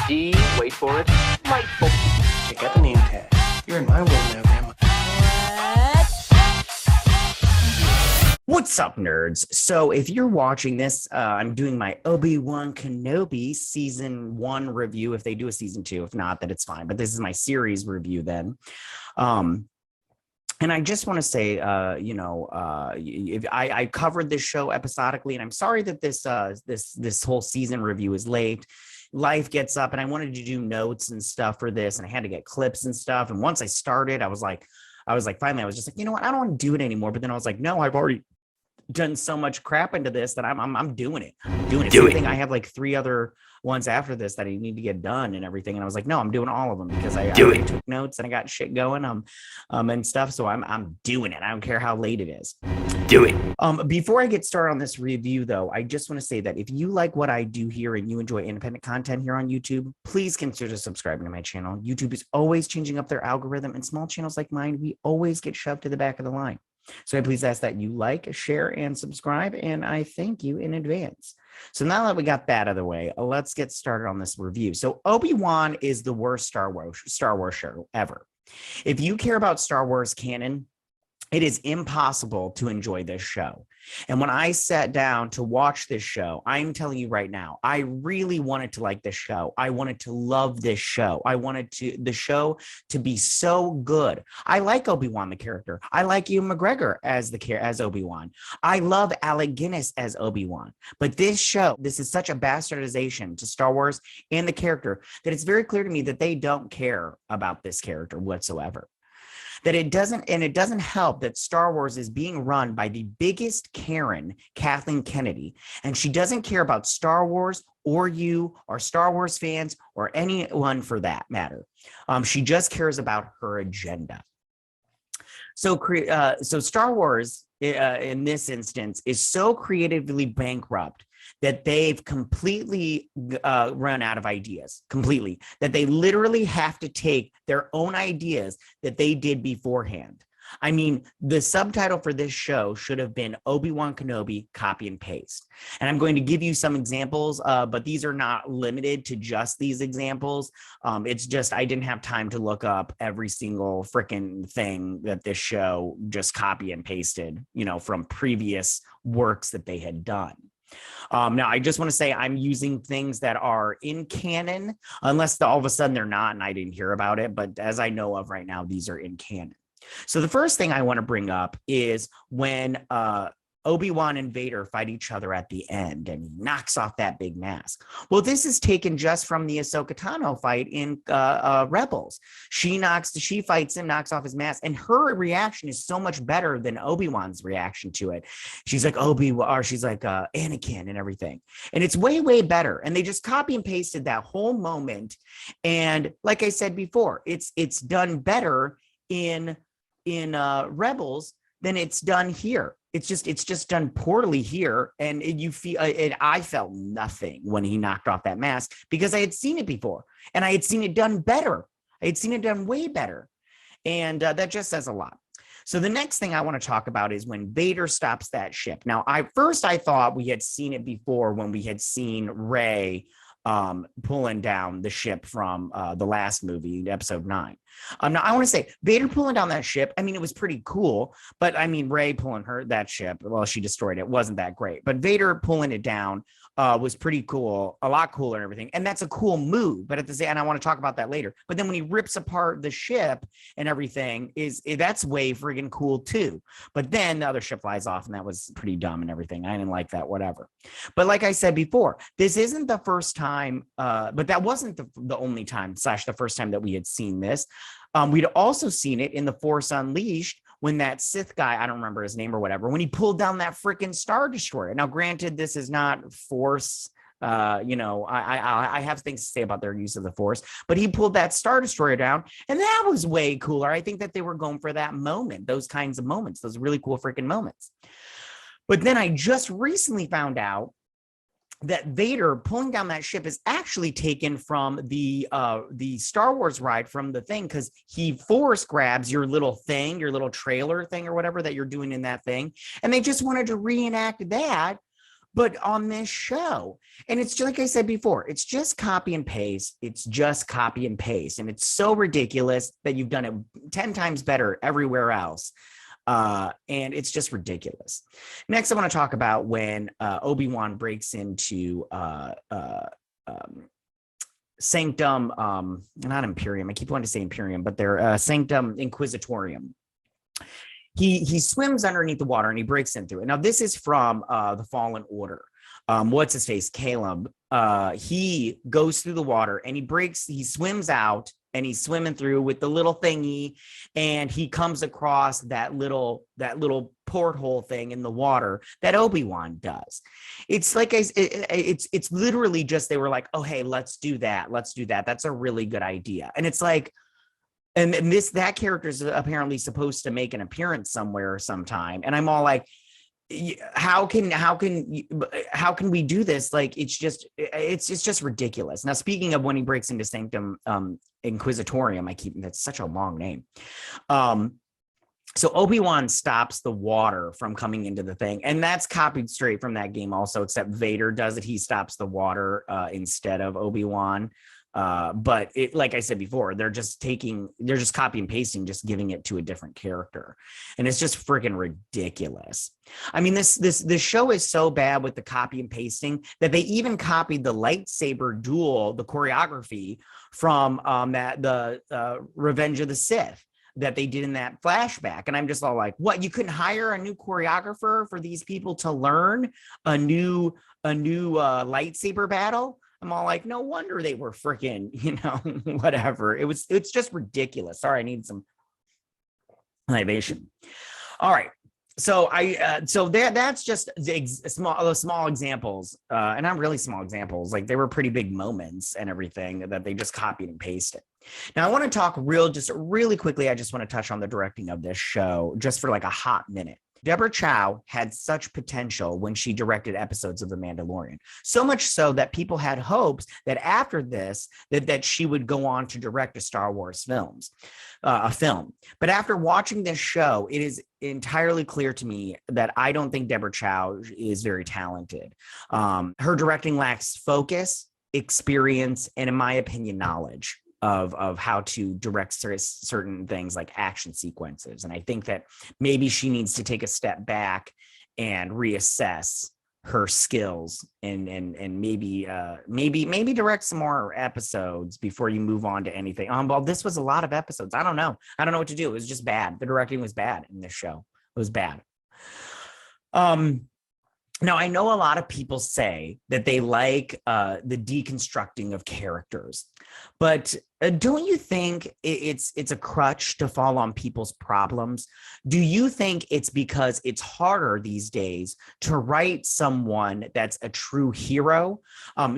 D, wait for it, light bulb. Check out the name tag. You're in my world now, Grandma. What's up, nerds? So if you're watching this, I'm doing my Obi Wan Kenobi season 1 review. If they do a season 2, if not, that it's fine. But this is my series review then. And I just want to say, I covered this show episodically, and I'm sorry that this whole season review is late. Life gets up, and I wanted to do notes and stuff for this, and I had to get clips and stuff. And once I started, I was like, finally, I was just like, you know what? I don't want to do it anymore. But then I was like, no, I've already done so much crap into this that I'm doing it. I'm doing it. Same thing. I have like 3 other ones after this that I need to get done and everything. And I was like, no, I'm doing all of them because I took notes and I got shit going and stuff. So I'm doing it. I don't care how late it is. Do it. Before I get started on this review, though, I just want to say that if you like what I do here and you enjoy independent content here on YouTube, please consider subscribing to my channel. YouTube is always changing up their algorithm, and small channels like mine, we always get shoved to the back of the line. So I please ask that you like, share, and subscribe, and I thank you in advance. So now that we got that out of the way, let's get started on this review. So Obi-Wan is the worst Star Wars show ever. If you care about Star Wars canon, it is impossible to enjoy this show. And when I sat down to watch this show, I'm telling you right now, I really wanted to like this show. I wanted to love this show. I wanted the show to be so good. I like Obi-Wan, the character. I like Ewan McGregor as Obi-Wan. I love Alec Guinness as Obi-Wan. But this show, this is such a bastardization to Star Wars and the character that it's very clear to me that they don't care about this character whatsoever. That it doesn't help that Star Wars is being run by the biggest Karen, Kathleen Kennedy, and she doesn't care about Star Wars or you or Star Wars fans or anyone for that matter. She just cares about her agenda. So Star Wars in this instance is so creatively bankrupt that they've completely run out of ideas, completely, that they literally have to take their own ideas that they did beforehand. I mean, the subtitle for this show should have been Obi Wan Kenobi, copy and paste. And I'm going to give you some examples, but these are not limited to just these examples. It's just I didn't have time to look up every single freaking thing that this show just copy and pasted, from previous works that they had done. Now, I just want to say I'm using things that are in canon, unless all of a sudden they're not and I didn't hear about it. But as I know of right now, these are in canon. So the first thing I want to bring up is when Obi-Wan and Vader fight each other at the end and he knocks off that big mask. Well, this is taken just from the Ahsoka Tano fight in Rebels. She fights him, knocks off his mask, and her reaction is so much better than Obi-Wan's reaction to it. She's like she's like Anakin and everything. And it's way, way better. And they just copy and pasted that whole moment. And like I said before, it's done better in Rebels than it's done here. It's just done poorly here. And I felt nothing when he knocked off that mask because I had seen it before and I had seen it done better. I had seen it done way better. And that just says a lot. So the next thing I want to talk about is when Vader stops that ship. Now, I thought we had seen it before when we had seen Rey pulling down the ship from the last movie, episode 9. Now I want to say Vader pulling down that ship, I mean, it was pretty cool, but I mean, Rey pulling that ship, well, she destroyed it, wasn't that great, but Vader pulling it down was pretty cool, a lot cooler and everything. And that's a cool move, but and I want to talk about that later. But then when he rips apart the ship and everything that's way friggin' cool too. But then the other ship flies off and that was pretty dumb and everything. I didn't like that, whatever. But like I said before, this isn't the first time, but that wasn't the only time / the first time that we had seen this. We'd also seen it in The Force Unleashed when that Sith guy, I don't remember his name or whatever, when he pulled down that freaking Star Destroyer. Now, granted, this is not Force. I have things to say about their use of the Force, but he pulled that Star Destroyer down, and that was way cooler. I think that they were going for that moment, those kinds of moments, those really cool freaking moments. But then I just recently found out that Vader pulling down that ship is actually taken from the Star Wars ride from the thing, because he force grabs your little thing, your little trailer thing or whatever that you're doing in that thing. And they just wanted to reenact that but on this show. And it's just, like I said before, it's just copy and paste. It's just copy and paste. And it's so ridiculous that you've done it 10 times better everywhere else. And it's just ridiculous. Next, I want to talk about when Obi Wan breaks into Sanctum, not Imperium. I keep wanting to say Imperium, but they're Sanctum Inquisitorium. He swims underneath the water and he breaks in through it. Now, this is from the Fallen Order. What's his face? Caleb. He goes through the water and he swims out and he's swimming through with the little thingy, and he comes across that little porthole thing in the water that Obi-Wan does. It's like it's literally just, they were like, oh, hey, let's do that. That's a really good idea. And it's like, and that character is apparently supposed to make an appearance somewhere or sometime. And I'm all like, how can we do this? Like, it's just ridiculous. Now, speaking of when he breaks into Sanctum Inquisitorium, that's such a long name. So Obi-Wan stops the water from coming into the thing, and that's copied straight from that game also, except Vader does it. He stops the water instead of Obi-Wan. But it, like I said before, they're just copy and pasting, just giving it to a different character. And it's just freaking ridiculous. I mean, this show is so bad with the copy and pasting that they even copied the lightsaber duel, the choreography from the Revenge of the Sith that they did in that flashback. And I'm just all like, what? You couldn't hire a new choreographer for these people to learn a new lightsaber battle? I'm all like, no wonder they were freaking, whatever. It's just ridiculous. Sorry, I need some libation. All right. So that's just the small examples, and not really small examples. Like, they were pretty big moments and everything that they just copied and pasted. Now, I want to talk really quickly. I just want to touch on the directing of this show just for like a hot minute. Deborah Chow had such potential when she directed episodes of The Mandalorian, so much so that people had hopes that after this, that she would go on to direct a Star Wars film. But after watching this show, it is entirely clear to me that I don't think Deborah Chow is very talented. Her directing lacks focus, experience, and, in my opinion, knowledge of how to direct certain things like action sequences. And I think that maybe she needs to take a step back and reassess her skills and maybe direct some more episodes before you move on to anything. Well, this was a lot of episodes. I don't know what to do. It was just bad. The directing was bad in this show. It was bad. Now, I know a lot of people say that they like the deconstructing of characters, but don't you think it's a crutch to fall on people's problems? Do you think it's because it's harder these days to write someone that's a true hero?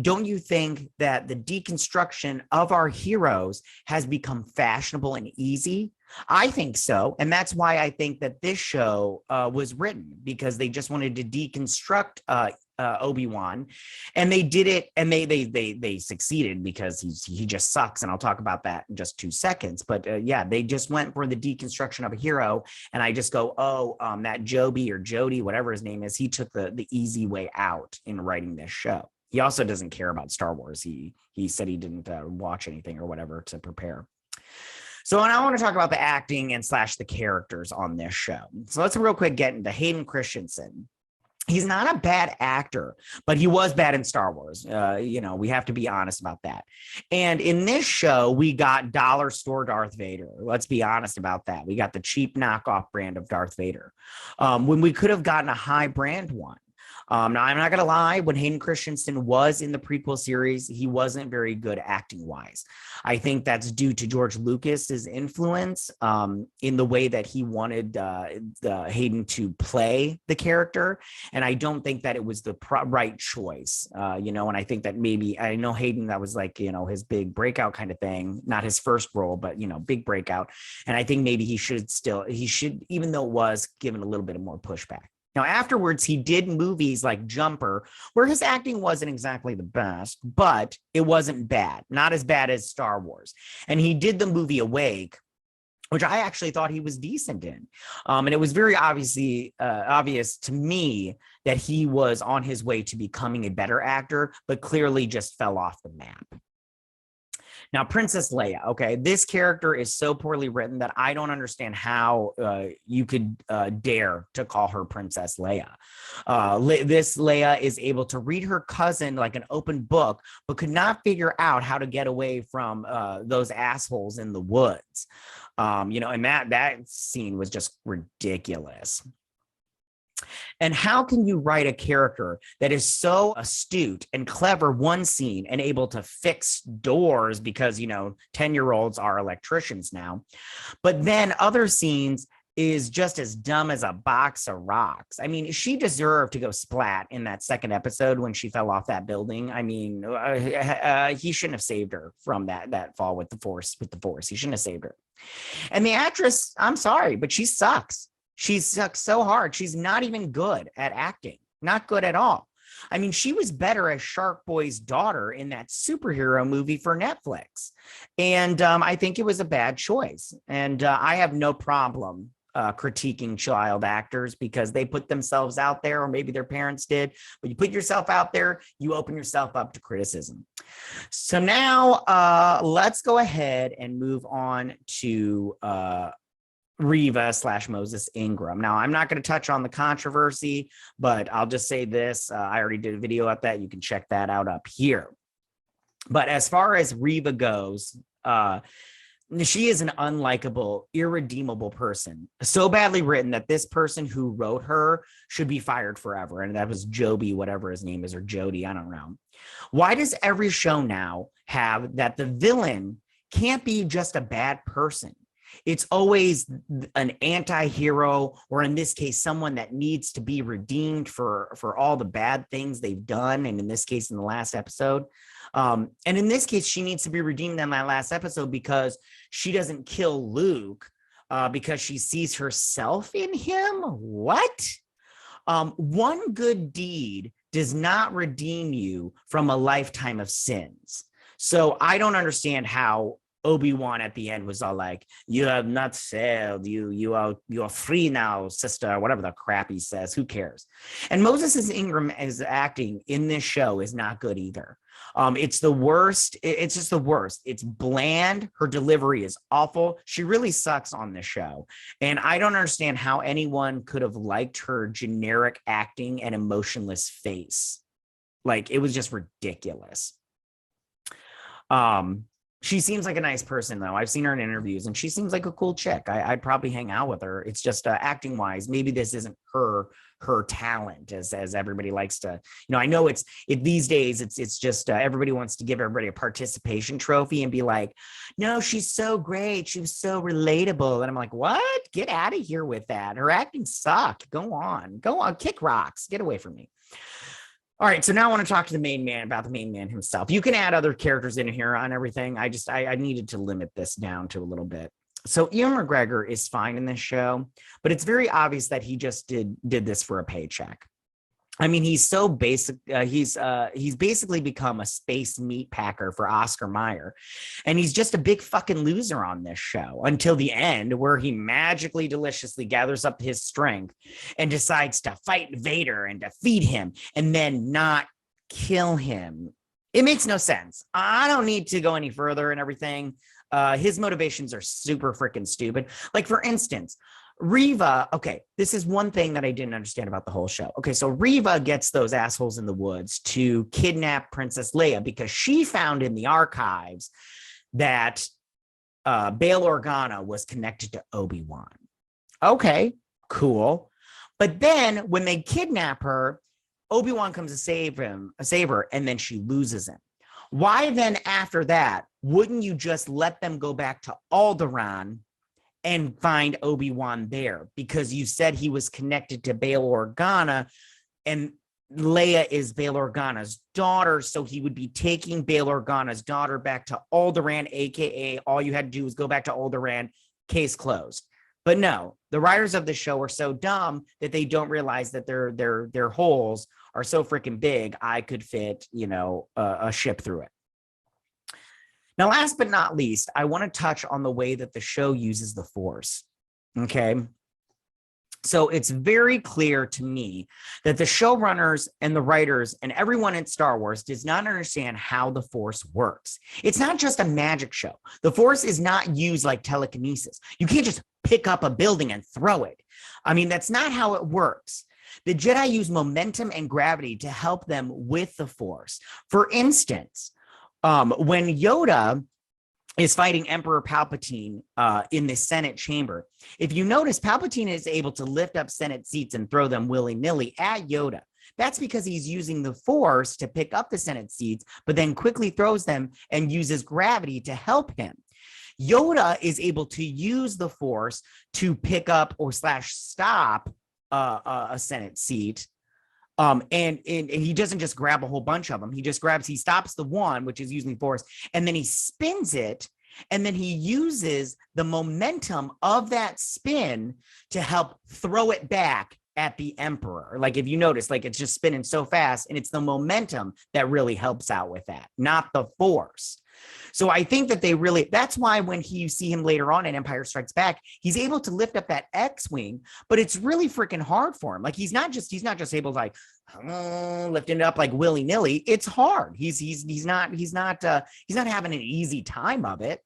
Don't you think that the deconstruction of our heroes has become fashionable and easy? I think so. And that's why I think that this show was written, because they just wanted to deconstruct Obi-Wan, and they did it, and they succeeded because he just sucks. And I'll talk about that in just 2 seconds. But yeah, they just went for the deconstruction of a hero. And I just go, that Joby or Jody, whatever his name is, he took the easy way out in writing this show. He also doesn't care about Star Wars. He said he didn't watch anything or whatever to prepare. So, and I want to talk about the acting and / the characters on this show. So let's real quick get into Hayden Christensen. He's not a bad actor, but he was bad in Star Wars. We have to be honest about that. And in this show, we got dollar store Darth Vader. Let's be honest about that. We got the cheap knockoff brand of Darth Vader, when we could have gotten a high brand one. Now, I'm not going to lie, when Hayden Christensen was in the prequel series, he wasn't very good acting-wise. I think that's due to George Lucas's influence in the way that he wanted Hayden to play the character. And I don't think that it was the right choice, and I think that maybe, I know Hayden, that was like, his big breakout kind of thing, not his first role, but, big breakout. And I think maybe he should, even though it was given a little bit of more pushback. Now, afterwards, he did movies like Jumper, where his acting wasn't exactly the best, but it wasn't bad, not as bad as Star Wars. And he did the movie Awake, which I actually thought he was decent in. And it was very obvious to me that he was on his way to becoming a better actor, but clearly just fell off the map. Now, Princess Leia, okay, this character is so poorly written that I don't understand how you could dare to call her Princess Leia. This Leia is able to read her cousin like an open book, but could not figure out how to get away from those assholes in the woods. And that scene was just ridiculous. And how can you write a character that is so astute and clever one scene and able to fix doors because, 10-year-olds are electricians now, but then other scenes is just as dumb as a box of rocks? I mean, she deserved to go splat in that second episode when she fell off that building. I mean, he shouldn't have saved her from that fall with the force. He shouldn't have saved her. And the actress, I'm sorry, but she sucks. She sucks so hard. She's not even good at acting. Not good at all. I mean, she was better as Shark Boy's daughter in that superhero movie for Netflix. And I think it was a bad choice. And I have no problem critiquing child actors because they put themselves out there, or maybe their parents did. But you put yourself out there, you open yourself up to criticism. So now let's go ahead and move on to Reva / Moses Ingram. Now, I'm not going to touch on the controversy, but I'll just say this. I already did a video about that. You can check that out up here. But as far as Reva goes, she is an unlikable, irredeemable person. So badly written that this person who wrote her should be fired forever. And that was Joby, whatever his name is, or Jody, I don't know. Why does every show now have that the villain can't be just a bad person? It's always an anti-hero, or in this case, someone that needs to be redeemed for all the bad things they've done. And in this case, in the last episode. And in this case, she needs to be redeemed in that last episode because she doesn't kill Luke because she sees herself in him. What? One good deed does not redeem you from a lifetime of sins. So I don't understand how Obi Wan at the end was all like, "You have not failed. You are free now, sister," whatever the crap he says. Who cares? And Moses Ingram as acting in this show is not good either. It's the worst. It's just the worst. It's bland. Her delivery is awful. She really sucks on this show. And I don't understand how anyone could have liked her generic acting and emotionless face. Like, it was just ridiculous. She seems like a nice person, though. I've seen her in interviews, and she seems like a cool chick. I'd probably hang out with her. It's just acting wise, maybe this isn't her talent, as everybody likes to. I know it these days. It's just everybody wants to give everybody a participation trophy and be like, "No, she's so great. She was so relatable." And I'm like, "What? Get out of here with that. Her acting sucked. Go on, kick rocks. Get away from me." All right, so now I want to talk to the main man about the main man himself. You can add other characters in here on everything. I needed to limit this down to a little bit. So Ewan McGregor is fine in this show, but it's very obvious that he just did this for a paycheck. I mean, he's so basic. He's basically become a space meat packer for Oscar Mayer, and he's just a big fucking loser on this show until the end, where he magically, deliciously gathers up his strength and decides to fight Vader and defeat him, and then not kill him. It makes no sense. I don't need to go any further and everything. His motivations are super freaking stupid. Like, for instance, Reva, okay, this is one thing that I didn't understand about the whole show. Okay, so Reva gets those assholes in the woods to kidnap Princess Leia because she found in the archives that Bail Organa was connected to Obi Wan. Okay, cool. But then when they kidnap her, Obi Wan comes to save her, and then she loses him. Why then, after that, wouldn't you just let them go back to Alderaan and find Obi Wan there? Because you said he was connected to Bail Organa, and Leia is Bail Organa's daughter, so he would be taking Bail Organa's daughter back to Alderaan, aka all you had to do was go back to Alderaan, case closed. But no, the writers of the show are so dumb that they don't realize that their holes are so freaking big. I could fit, a ship through it. Now, last but not least, I want to touch on the way that the show uses the Force. Okay. So it's very clear to me that the showrunners and the writers and everyone in Star Wars does not understand how the Force works. It's not just a magic show. The Force is not used like telekinesis. You can't just pick up a building and throw it. I mean, that's not how it works. The Jedi use momentum and gravity to help them with the Force. For instance, when Yoda is fighting Emperor Palpatine in the Senate chamber, if you notice, Palpatine is able to lift up Senate seats and throw them willy-nilly at Yoda. That's because he's using the Force to pick up the Senate seats, but then quickly throws them and uses gravity to help him. Yoda is able to use the Force to pick up or stop a Senate seat. And he doesn't just grab a whole bunch of them. He stops the one, which is using Force, and then he spins it. And then he uses the momentum of that spin to help throw it back at the Emperor. Like if you notice, like it's just spinning so fast, and it's the momentum that really helps out with that, not the Force. So I think that that's why when you see him later on in Empire Strikes Back, he's able to lift up that X-Wing, but it's really freaking hard for him. Like he's not just able to like lifting it up like willy-nilly. It's hard. He's not having an easy time of it.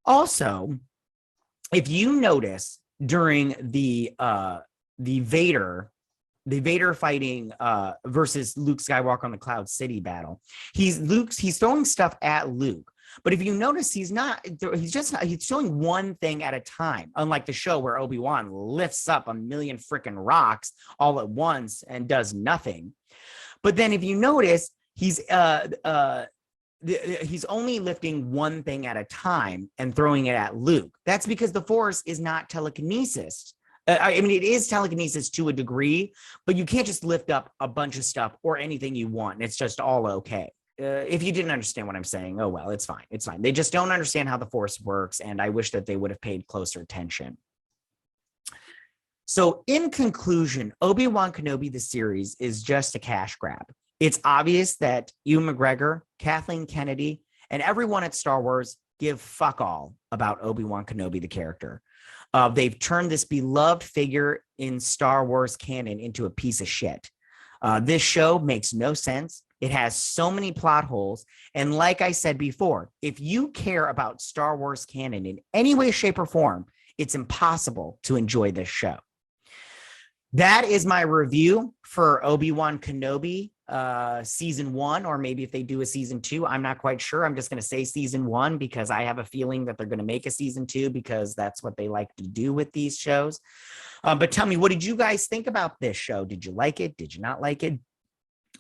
Also, if you notice during the Vader fighting versus Luke Skywalker on the Cloud City battle, he's throwing stuff at Luke. But if you notice, he's showing one thing at a time, unlike the show where Obi-Wan lifts up a million freaking rocks all at once and does nothing. But then if you notice, he's only lifting one thing at a time and throwing it at Luke. That's because the Force is not telekinesis. I mean, it is telekinesis to a degree, but you can't just lift up a bunch of stuff or anything you want. And it's just all okay. If you didn't understand what I'm saying, oh, well, it's fine. It's fine. They just don't understand how the Force works. And I wish that they would have paid closer attention. So in conclusion, Obi Wan Kenobi, the series, is just a cash grab. It's obvious that Ewan McGregor, Kathleen Kennedy, and everyone at Star Wars give fuck all about Obi Wan Kenobi, the character. They've turned this beloved figure in Star Wars canon into a piece of shit. This show makes no sense. It has so many plot holes. And like I said before, if you care about Star Wars canon in any way, shape, or form, it's impossible to enjoy this show. That is my review for Obi Wan Kenobi season 1, or maybe if they do a season 2, I'm not quite sure. I'm just going to say season 1 because I have a feeling that they're going to make a season 2 because that's what they like to do with these shows. But tell me, what did you guys think about this show? Did you like it? Did you not like it?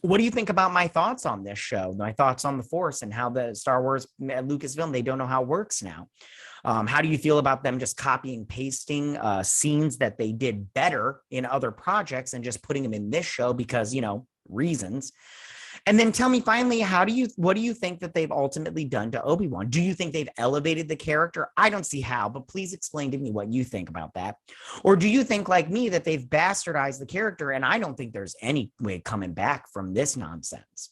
What do you think about my thoughts on this show? My thoughts on the Force and how the Star Wars Lucasfilm, they don't know how it works now. How do you feel about them just copying, pasting scenes that they did better in other projects and just putting them in this show because, reasons? And then tell me finally, what do you think that they've ultimately done to Obi-Wan? Do you think they've elevated the character? I don't see how, but please explain to me what you think about that. Or do you think, like me, that they've bastardized the character and I don't think there's any way coming back from this nonsense?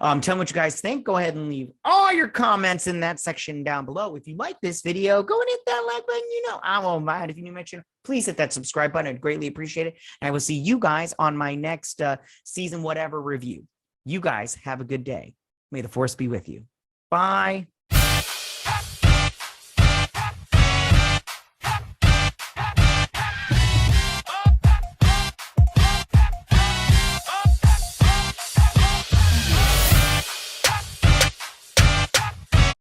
Tell me what you guys think. Go ahead and leave all your comments in that section down below. If you like this video, go and hit that like button. I won't mind. If you're new, mention, please hit that subscribe button. I'd greatly appreciate it. And I will see you guys on my next season whatever review. You guys have a good day. May the Force be with you. Bye.